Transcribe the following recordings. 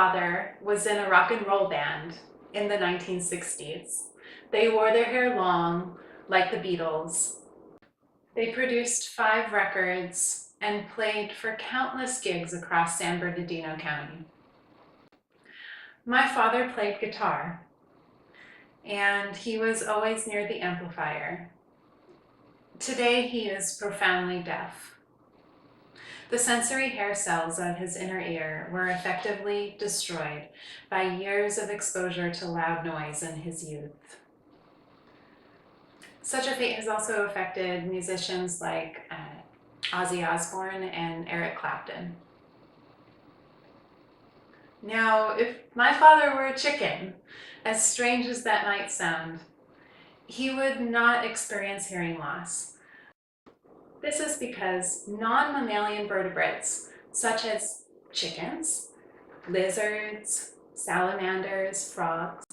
father was in a rock and roll band in the 1960s. They wore their hair long, like the Beatles. They produced 5 records and played for countless gigs across San Bernardino County. My father played guitar, and he was always near the amplifier. Today, he is profoundly deaf. The sensory hair cells of his inner ear were effectively destroyed by years of exposure to loud noise in his youth. Such a fate has also affected musicians like Ozzy Osbourne and Eric Clapton. Now, if my father were a chicken, as strange as that might sound, he would not experience hearing loss. This is because non-mammalian vertebrates, such as chickens, lizards, salamanders, frogs,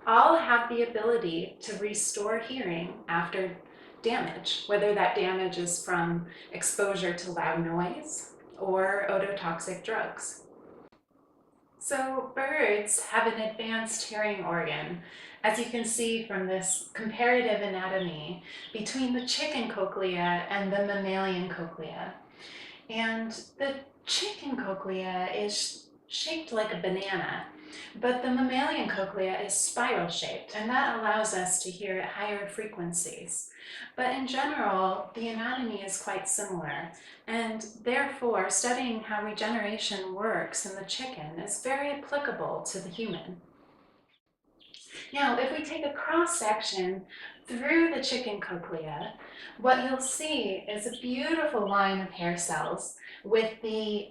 all have the ability to restore hearing after damage, whether that damage is from exposure to loud noise or ototoxic drugs. So birds have an advanced hearing organ, as you can see from this comparative anatomy between the chicken cochlea and the mammalian cochlea. And the chicken cochlea is shaped like a banana, but the mammalian cochlea is spiral shaped, and that allows us to hear at higher frequencies. But in general, the anatomy is quite similar, and therefore studying how regeneration works in the chicken is very applicable to the human. Now, if we take a cross-section through the chicken cochlea, what you'll see is a beautiful line of hair cells with the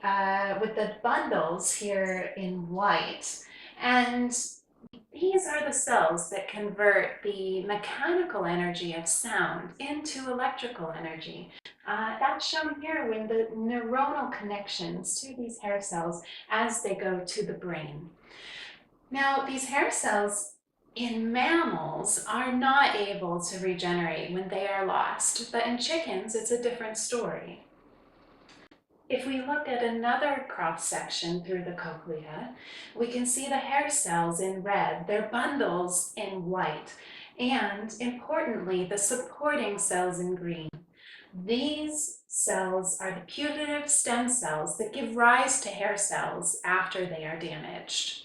bundles here in white. And these are the cells that convert the mechanical energy of sound into electrical energy. That's shown here with the neuronal connections to these hair cells as they go to the brain. Now, these hair cells in mammals are not able to regenerate when they are lost, but in chickens, it's a different story. If we look at another cross-section through the cochlea, we can see the hair cells in red, their bundles in white, and importantly, the supporting cells in green. These cells are the putative stem cells that give rise to hair cells after they are damaged.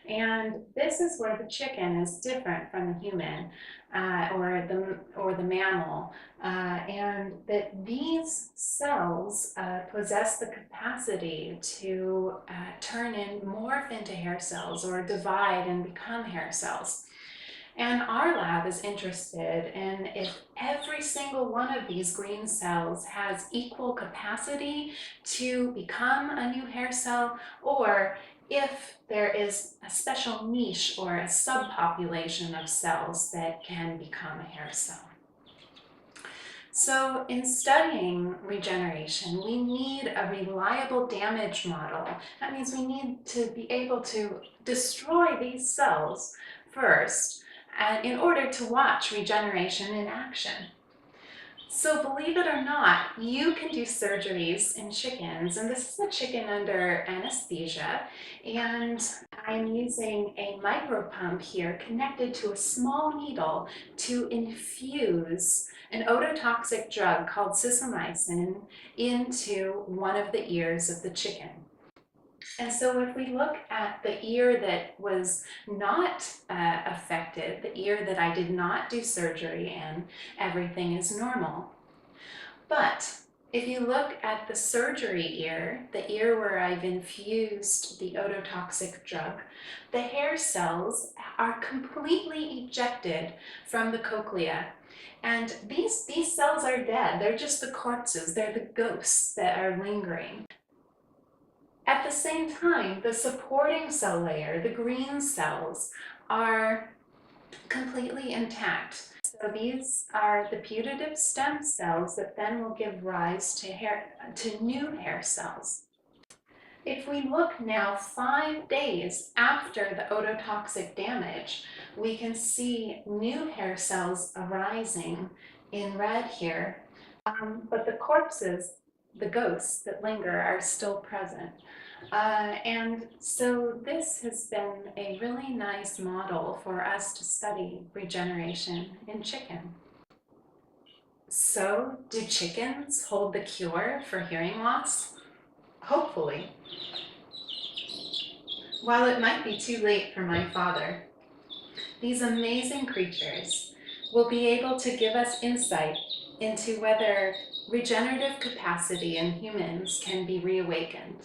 And this is where the chicken is different from the human or the mammal, and that these cells possess the capacity to morph into hair cells or divide and become hair cells. And our lab is interested in if every single one of these green cells has equal capacity to become a new hair cell, or if there is a special niche or a subpopulation of cells that can become a hair cell. So in studying regeneration, we need a reliable damage model. That means we need to be able to destroy these cells first in order to watch regeneration in action. So believe it or not, you can do surgeries in chickens, and this is a chicken under anesthesia, and I'm using a micropump here connected to a small needle to infuse an ototoxic drug called sisomicin into one of the ears of the chicken. And so if we look at the ear that was not affected, the ear that I did not do surgery in, everything is normal. But if you look at the surgery ear, the ear where I've infused the ototoxic drug, the hair cells are completely ejected from the cochlea. And these cells are dead. They're just the corpses. They're the ghosts that are lingering. At the same time, the supporting cell layer, the green cells, are completely intact. So these are the putative stem cells that then will give rise to new hair cells. If we look now 5 days after the ototoxic damage, we can see new hair cells arising in red here, but the corpses the ghosts that linger are still present. And so this has been a really nice model for us to study regeneration in chicken. So, do chickens hold the cure for hearing loss? Hopefully. While it might be too late for my father, these amazing creatures will be able to give us insight into whether regenerative capacity in humans can be reawakened.